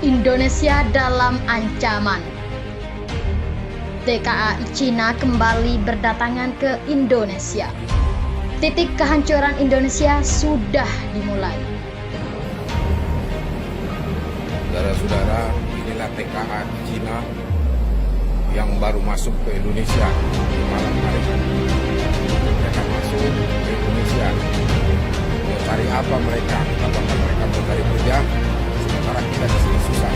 Indonesia dalam ancaman. TKA Cina kembali berdatangan ke Indonesia. Titik kehancuran Indonesia sudah dimulai. Saudara-saudara, inilah TKA Cina yang baru masuk ke Indonesia di malam hari. Mereka masuk ke Indonesia. Mau cari apa mereka? Apakah mereka mau cari kerja? Sementara kita di sini susah.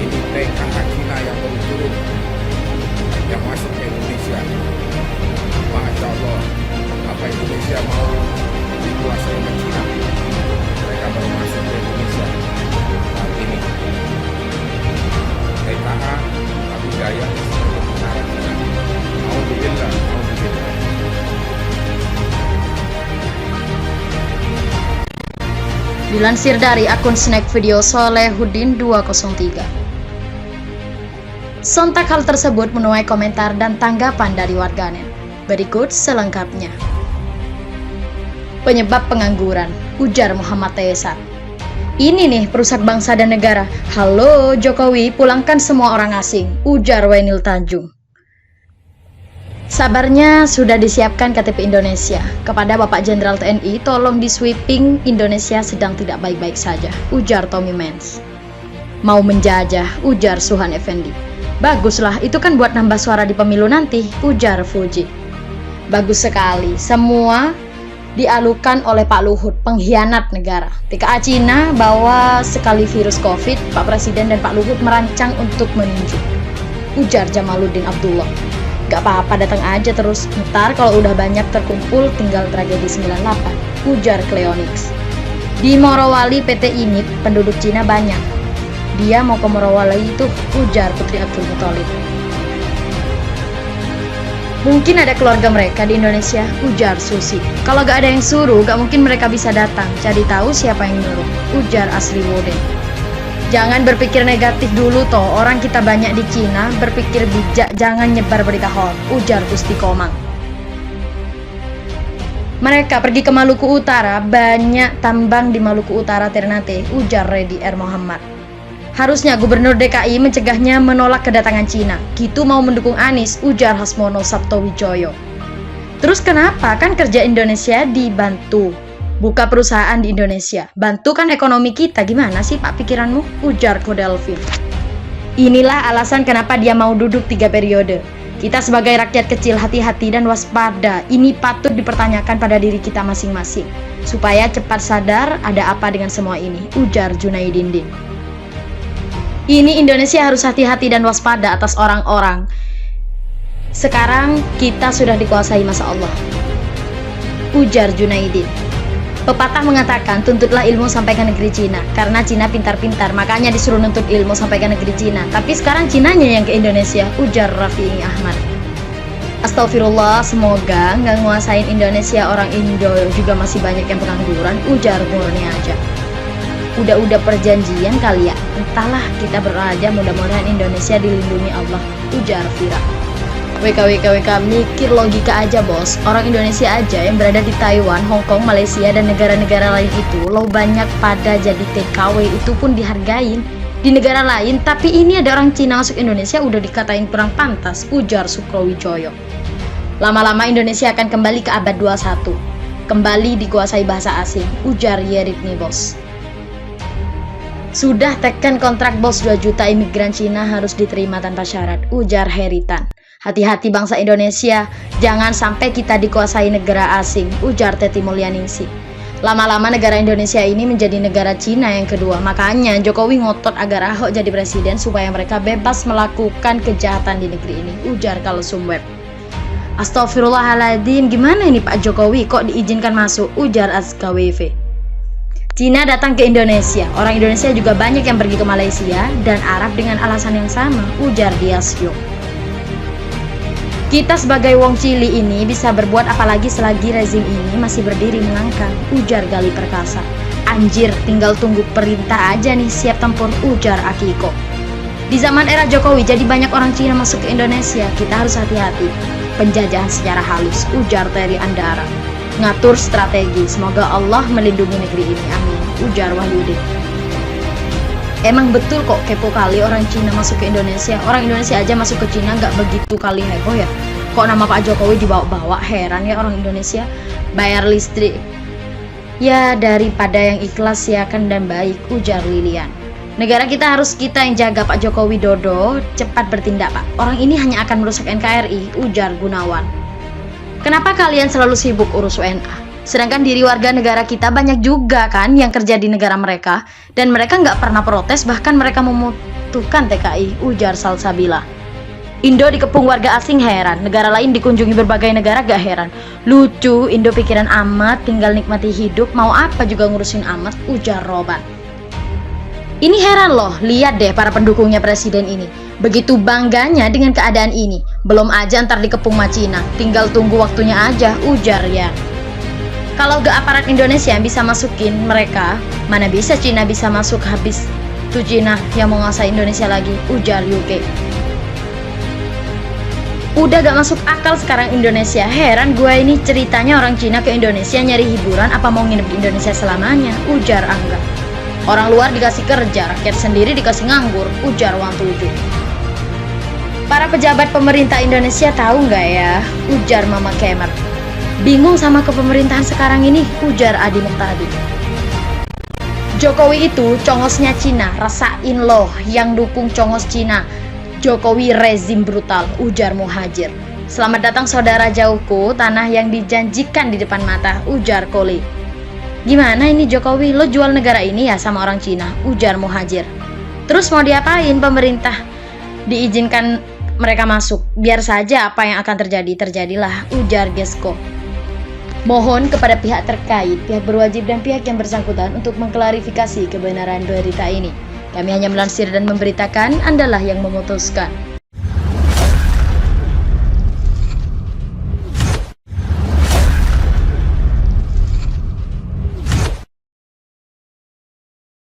Ini TKA Cina yang baru turun, yang masuk ke Indonesia. Masya Allah, apa Indonesia mau dikuasai oleh Cina? Mereka baru masuk ke Indonesia saat ini. TKA Abu Jaya sebagai tentara Cina. Alhamdulillah. Dilansir dari akun snack video Solehudin 203. Sontak hal tersebut menuai komentar dan tanggapan dari warganet. Berikut selengkapnya. Penyebab pengangguran, ujar Muhammad Tayesar. Ini nih perusak bangsa dan negara. Halo Jokowi, pulangkan semua orang asing, ujar Wainil Tanjung. Sabarnya sudah disiapkan KTP Indonesia. Kepada Bapak Jenderal TNI, tolong di sweeping, Indonesia sedang tidak baik-baik saja, ujar Tommy Mans. Mau menjajah, ujar Suhan Effendi. Baguslah, itu kan buat nambah suara di pemilu nanti, ujar Fuji. Bagus sekali, semua dialukan oleh Pak Luhut, pengkhianat negara. TKA Cina bawa sekali virus COVID, Pak Presiden dan Pak Luhut merancang untuk meninju, ujar Jamaluddin Abdullah. Gak apa-apa, datang aja terus. Ntar kalau udah banyak terkumpul, tinggal tragedi 98, ujar Cleonix. Di Morowali PT ini penduduk Cina banyak. Dia mau ke Morowali itu, ujar Putri Abdul Muthalib. Mungkin ada keluarga mereka di Indonesia, ujar Susi. Kalau gak ada yang suruh, gak mungkin mereka bisa datang. Jadi tahu siapa yang nyuruh, ujar Asri Wode. Jangan berpikir negatif dulu toh, orang kita banyak di Cina, berpikir bijak, jangan nyebar berita hoax, ujar Gusti Komang. Mereka pergi ke Maluku Utara, banyak tambang di Maluku Utara Ternate, ujar Reddy R. Muhammad. Harusnya Gubernur DKI mencegahnya menolak kedatangan Cina, gitu mau mendukung Anies, ujar Hasmono Sabtowijoyo. Terus kenapa? Kan kerja Indonesia dibantu. Buka perusahaan di Indonesia, bantukan ekonomi kita, gimana sih Pak pikiranmu? Ujar Kodelvin. Inilah alasan kenapa dia mau duduk 3 periode. Kita sebagai rakyat kecil hati-hati dan waspada, ini patut dipertanyakan pada diri kita masing-masing. Supaya cepat sadar ada apa dengan semua ini, ujar Junaidindin. Ini Indonesia harus hati-hati dan waspada atas orang-orang. Sekarang kita sudah dikuasai masa Allah, ujar Junaidin. Pepatah mengatakan, tuntutlah ilmu sampai ke negeri Cina. Karena Cina pintar-pintar, makanya disuruh nuntut ilmu sampai ke negeri Cina. Tapi sekarang Cinanya yang ke Indonesia, ujar Rafi'i Ahmad. Astagfirullah, semoga nggak nguasain Indonesia orang Indo juga masih banyak yang pengangguran, ujar Murni aja. Udah perjanjian kali ya. Entahlah, kita berdoa aja mudah-mudahan Indonesia dilindungi Allah, ujar Vira. WKWKWK, mikir logika aja bos. Orang Indonesia aja yang berada di Taiwan, Hong Kong, Malaysia, dan negara-negara lain itu lo banyak pada jadi TKW, itu pun dihargain di negara lain. Tapi ini ada orang Cina masuk Indonesia udah dikatain kurang pantas, ujar Sukrowijoyo. Lama-lama Indonesia akan kembali ke abad 21, kembali dikuasai bahasa asing, ujar Yerit Nibos. Sudah tekan kontrak bos, 2 juta imigran Cina harus diterima tanpa syarat, ujar Heritan. Hati-hati bangsa Indonesia, jangan sampai kita dikuasai negara asing, ujar Teti Mulyaningsih. Lama-lama negara Indonesia ini menjadi negara Cina yang kedua, makanya Jokowi ngotot agar Ahok jadi presiden supaya mereka bebas melakukan kejahatan di negeri ini, ujar Kalsum Web. Astagfirullahaladzim, gimana ini Pak Jokowi kok diizinkan masuk, ujar Azka WV. Cina datang ke Indonesia, orang Indonesia juga banyak yang pergi ke Malaysia dan Arab dengan alasan yang sama, ujar Diasyo. Kita sebagai wong Cili ini bisa berbuat apalagi selagi rezim ini masih berdiri melangkah, ujar Gali Perkasa. Anjir, tinggal tunggu perintah aja nih, siap tempur, ujar Akiko. Di zaman era Jokowi jadi banyak orang Cina masuk ke Indonesia, kita harus hati-hati. Penjajahan secara halus, ujar Terry Andara. Ngatur strategi, semoga Allah melindungi negeri ini, amin, ujar Wahyudin. Emang betul kok kepo kali orang Cina masuk ke Indonesia. Orang Indonesia aja masuk ke Cina nggak begitu kali heboh ya. Kok nama Pak Jokowi dibawa-bawa, heran ya orang Indonesia. Bayar listrik. Ya daripada yang ikhlas siakan dan baik, ujar Lilian. Negara kita harus kita yang jaga Pak Joko Widodo, cepat bertindak Pak. Orang ini hanya akan merusak NKRI, ujar Gunawan. Kenapa kalian selalu sibuk urus WNA? Sedangkan diri warga negara kita banyak juga kan yang kerja di negara mereka, dan mereka nggak pernah protes, bahkan mereka membutuhkan TKI, ujar Salsabila. Indo dikepung warga asing heran, negara lain dikunjungi berbagai negara gak heran. Lucu, Indo pikiran amat, tinggal nikmati hidup, mau apa juga ngurusin amat, ujar Roban. Ini heran loh, lihat deh para pendukungnya presiden ini. Begitu bangganya dengan keadaan ini. Belum aja ntar dikepung sama Cina, tinggal tunggu waktunya aja, ujar ya. Kalau gak aparat Indonesia yang bisa masukin mereka, mana bisa Cina bisa masuk habis tuh Cina yang mau nguasai Indonesia lagi, ujar UK. Udah gak masuk akal sekarang Indonesia, heran gue ini ceritanya orang Cina ke Indonesia nyari hiburan apa mau nginep di Indonesia selamanya, ujar Angga. Orang luar dikasih kerja, rakyat sendiri dikasih nganggur, ujar Wang Tuju. Para pejabat pemerintah Indonesia tahu nggak ya, ujar Mama Kemer. Bingung sama kepemerintahan sekarang ini, ujar Adi Muhtadi. Jokowi itu congosnya Cina, rasain loh yang dukung congos Cina. Jokowi rezim brutal, ujar Muhajir. Selamat datang saudara jauhku, tanah yang dijanjikan di depan mata, ujar Koli. Gimana ini Jokowi, lo jual negara ini ya sama orang Cina, ujar Muhajir. Terus mau diapain pemerintah? Diizinkan mereka masuk, biar saja apa yang akan terjadi, terjadilah, ujar Gesko. Mohon kepada pihak terkait, pihak berwajib dan pihak yang bersangkutan untuk mengklarifikasi kebenaran berita ini. Kami hanya melansir dan memberitakan, Andalah yang memutuskan.